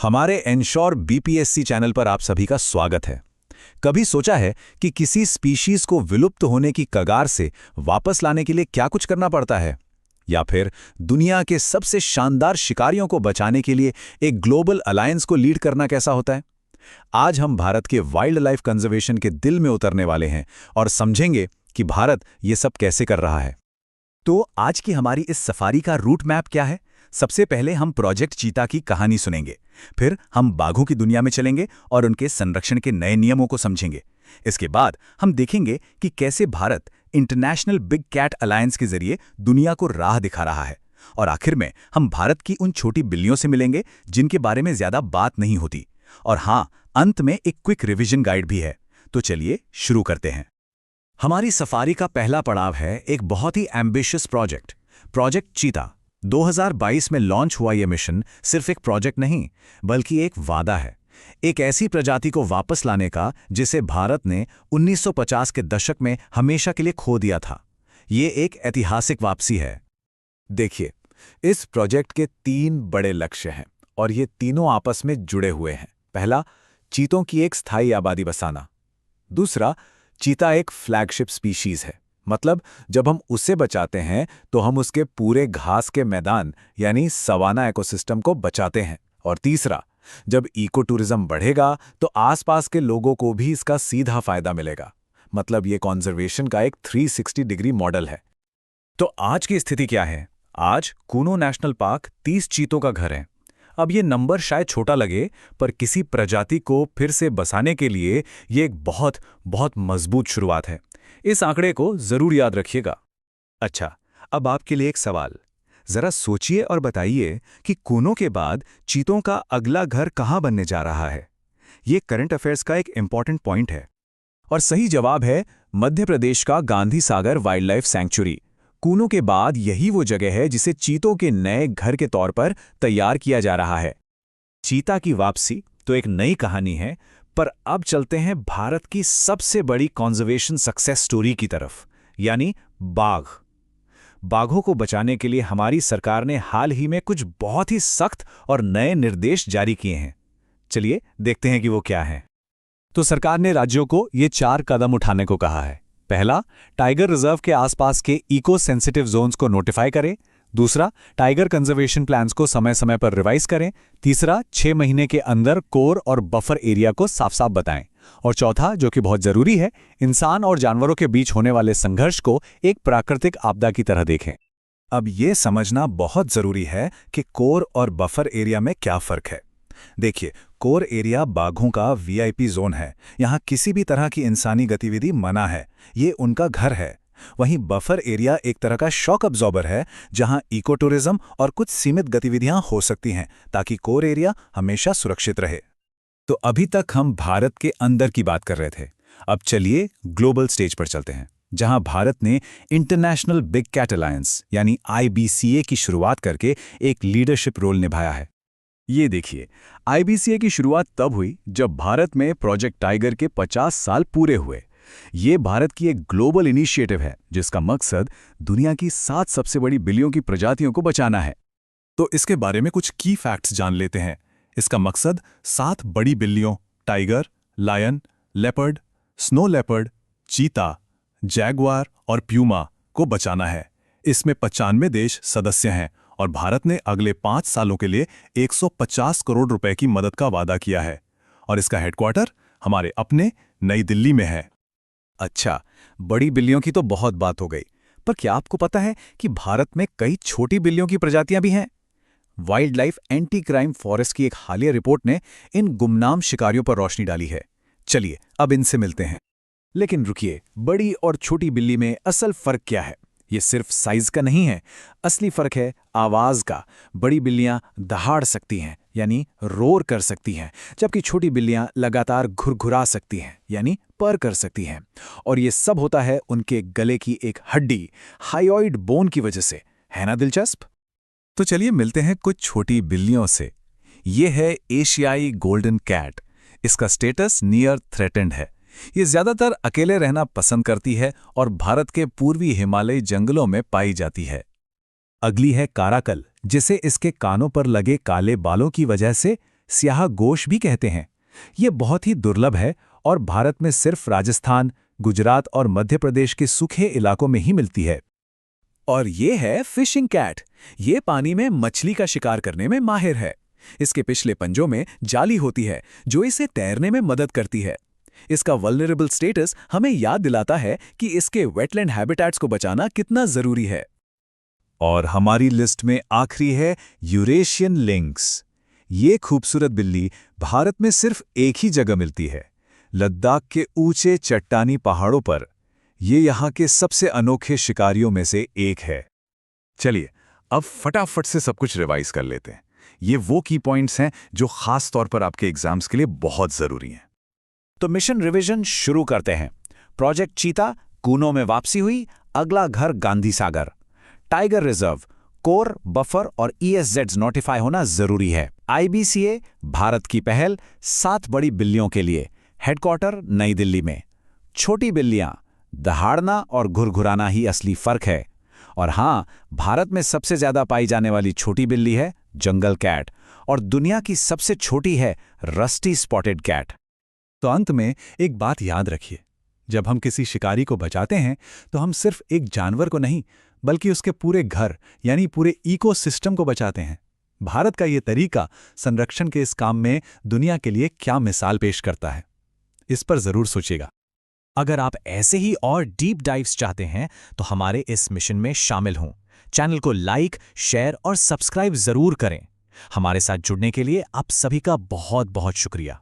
हमारे ensure BPSC channel पर आप सभी का स्वागत है। कभी सोचा है कि किसी स्पीशीज को विलुप्त होने की कगार से वापस लाने के लिए क्या कुछ करना पड़ता है? या फिर दुनिया के सबसे शानदार शिकारियों को बचाने के लिए एक ग्लोबल अलायंस को लीड करना कैसा होता है? आज हम भारत के वाइल्ड लाइफ कंजर्वेशन के दिल में उतरने वाले हैं और समझेंगे कि भारत ये सब कैसे कर रहा है। तो आज की हमारी इस सफारी का रूट मैप क्या है? सबसे पहले हम प्रोजेक्ट चीता की कहानी सुनेंगे, फिर हम बाघों की दुनिया में चलेंगे और उनके संरक्षण के नए नियमों को समझेंगे। इसके बाद हम देखेंगे कि कैसे Bharat international big cat alliance के जरिए दुनिया को राह दिखा रहा है। और आखिर में हम भारत की उन छोटी बिल्लियों से मिलेंगे जिनके बारे में ज्यादा बात नहीं होती। और हाँ, अंत में एक क्विक रिवीजन गाइड भी है। तो चलिए शुरू करते हैं। हमारी सफारी का पहला पड़ाव है एक बहुत ही एम्बिशियस प्रोजेक्ट चीता। 2022 में लॉन्च हुआ यह मिशन सिर्फ एक प्रोजेक्ट नहीं, बल्कि एक वादा है, एक ऐसी प्रजाति को वापस लाने का जिसे भारत ने 1950 के दशक में हमेशा के लिए खो दिया था। ये एक ऐतिहासिक वापसी है। देखिए, इस प्रोजेक्ट के 3 बड़े लक्ष्य हैं और ये तीनों आपस में जुड़े हुए हैं। पहला, चीतों की एक स्थायी आबादी बसाना। दूसरा, चीता एक फ्लैगशिप स्पीशीज है, मतलब जब हम उसे बचाते हैं तो हम उसके पूरे घास के मैदान यानी सवाना इकोसिस्टम को बचाते हैं। और तीसरा, जब इको टूरिज्म बढ़ेगा तो आसपास के लोगों को भी इसका सीधा फायदा मिलेगा। मतलब ये कंजर्वेशन का एक 360 डिग्री मॉडल है। तो आज की स्थिति क्या है? आज कूनो नेशनल पार्क 30 चीतों का घर है। अब ये नंबर शायद छोटा लगे, पर किसी प्रजाति को फिर से बसाने के लिए ये एक बहुत बहुत मजबूत शुरुआत है। इस आंकड़े को जरूर याद रखिएगा। अच्छा, अब आपके लिए एक सवाल। जरा सोचिए और बताइए कि कूनो के बाद चीतों का अगला घर कहाँ बनने जा रहा है? ये करंट अफेयर्स का एक इंपॉर्टेंट पॉइंट है। और सही जवाब है मध्य प्रदेश का Gandhi Sagar wild life sanctuary. Kuno के बाद यही वो जगह है जिसे चीतों के नए घर के तौर पर तैयार किया जा रहा है। चीता की वापसी तो एक नई कहानी है, पर अब चलते हैं भारत की सबसे बड़ी कंजर्वेशन सक्सेस स्टोरी की तरफ, यानी बाघ। बाघों को बचाने के लिए हमारी सरकार ने हाल ही में कुछ बहुत ही सख्त और नए निर्देश जारी किए हैं। चलिए देखते हैं कि वो क्या हैं। तो सरकार ने राज्यों को ये 4 कदम उठाने को कहा है। पहला, टाइगर रिजर्व के आसपास के इको सेंसिटिव जोन्स को नोटिफाई करें। दूसरा, टाइगर कंजर्वेशन प्लान्स को समय समय पर रिवाइज करें। तीसरा, 6 महीने के अंदर कोर और बफर एरिया को साफ साफ बताएं। और चौथा, जो कि बहुत जरूरी है, इंसान और जानवरों के बीच होने वाले संघर्ष को एक प्राकृतिक आपदा की तरह देखें। अब ये समझना बहुत जरूरी है कि कोर और बफर एरिया में क्या फर्क है। देखिए, कोर एरिया बाघों का वीआईपी जोन है। यहाँ किसी भी तरह की इंसानी गतिविधि मना है, ये उनका घर है। वहीं बफर एरिया एक तरह का शॉक अब्जॉर्बर है, जहां इको टूरिज्म और कुछ सीमित गतिविधियां हो सकती हैं, ताकि कोर एरिया हमेशा सुरक्षित रहे। तो अभी तक हम भारत के अंदर की बात कर रहे थे। अब चलिए ग्लोबल स्टेज पर चलते हैं, जहां भारत ने इंटरनेशनल बिग कैट अलायंस यानी IBCA की शुरुआत करके एक लीडरशिप रोल निभाया है। ये देखिए, IBCA की शुरुआत तब हुई जब भारत में प्रोजेक्ट टाइगर के 50 साल पूरे हुए। ये भारत की एक ग्लोबल इनिशिएटिव है जिसका मकसद दुनिया की 7 सबसे बड़ी बिल्लियों की प्रजातियों को बचाना है। तो इसके बारे में कुछ की फैक्ट्स जान लेते हैं। इसका मकसद 7 बड़ी बिल्लियों tiger, lion, leopard, snow leopard, cheetah, jaguar और प्यूमा को बचाना है। इसमें 95 देश सदस्य हैं और भारत ने अगले 5 सालों के लिए 150 करोड़ रुपए की मदद का वादा किया है। और इसका हेडक्वार्टर हमारे अपने नई दिल्ली में है। अच्छा, बड़ी बिल्लियों की तो बहुत बात हो गई, पर क्या आपको पता है कि भारत में कई छोटी बिल्लियों की प्रजातियां भी हैं? Wild life anti crime forest की एक हालिया रिपोर्ट ने इन गुमनाम शिकारियों पर रोशनी डाली है। चलिए अब इनसे मिलते हैं। लेकिन रुकिए, बड़ी और छोटी बिल्ली में असल फर्क क्या है? ये सिर्फ साइज का नहीं है, असली फर्क है आवाज का। बड़ी बिल्लियां दहाड़ सकती हैं, यानी रोर कर सकती हैं, जबकि छोटी बिल्लियां लगातार घुरघुरा सकती हैं, यानी पर कर सकती हैं। और ये सब होता है उनके गले की एक हड्डी, हायोइड बोन की वजह से। है ना दिलचस्प? तो चलिए मिलते हैं कुछ छोटी बिल्लियों से। ये है एशियाई गोल्डन कैट। इसका स्टेटस नियर थ्रेटेंड है। ये ज्यादातर अकेले रहना पसंद करती है और भारत के पूर्वी हिमालयी जंगलों में पाई जाती है। अगली है काराकल, जिसे इसके कानों पर लगे काले बालों की वजह से स्याह गोश भी कहते हैं। ये बहुत ही दुर्लभ है और भारत में सिर्फ राजस्थान, गुजरात और मध्य प्रदेश के सूखे इलाकों में ही मिलती है। और ये है फिशिंग कैट। ये पानी में मछली का शिकार करने में माहिर है। इसके पिछले पंजों में जाली होती है जो इसे तैरने में मदद करती है। इसका वल्नरेबल स्टेटस हमें याद दिलाता है कि इसके वेटलैंड हैबिटेट्स को बचाना कितना जरूरी है। और हमारी लिस्ट में आखिरी है यूरेशियन लिंक्स। ये खूबसूरत बिल्ली भारत में सिर्फ एक ही जगह मिलती है, लद्दाख के ऊंचे चट्टानी पहाड़ों पर। ये यहाँ के सबसे अनोखे शिकारियों में से एक है। चलिए अब फटाफट से सब कुछ रिवाइज कर लेते हैं। ये वो की पॉइंट्स हैं जो खास तौर पर आपके एग्जाम्स के लिए बहुत जरूरी हैं। तो मिशन रिवीजन शुरू करते हैं। प्रोजेक्ट चीता, कूनो में वापसी हुई, अगला घर Gandhi Sagar. Tiger reserve, core, buffer और ESZs नोटिफाई होना जरूरी है। IBCA, भारत की पहल 7 बड़ी बिल्लियों के लिए, हेडक्वार्टर नई दिल्ली में। छोटी बिल्लियां, दहाड़ना और घुरघुराना ही असली फर्क है। और हाँ, भारत में सबसे ज्यादा पाई जाने वाली छोटी बिल्ली है जंगल कैट, और दुनिया की सबसे छोटी है रस्टी स्पॉटेड कैट। तो अंत में एक बात याद रखिए, जब हम किसी शिकारी को बचाते हैं तो हम सिर्फ एक जानवर को नहीं, बल्कि उसके पूरे घर यानी पूरे इकोसिस्टम को बचाते हैं। भारत का ये तरीका संरक्षण के इस काम में दुनिया के लिए क्या मिसाल पेश करता है, इस पर जरूर सोचिएगा। अगर आप ऐसे ही और डीप डाइव्स चाहते हैं तो हमारे इस मिशन में शामिल हों। चैनल को लाइक, शेयर और सब्सक्राइब जरूर करें। हमारे साथ जुड़ने के लिए आप सभी का बहुत बहुत शुक्रिया।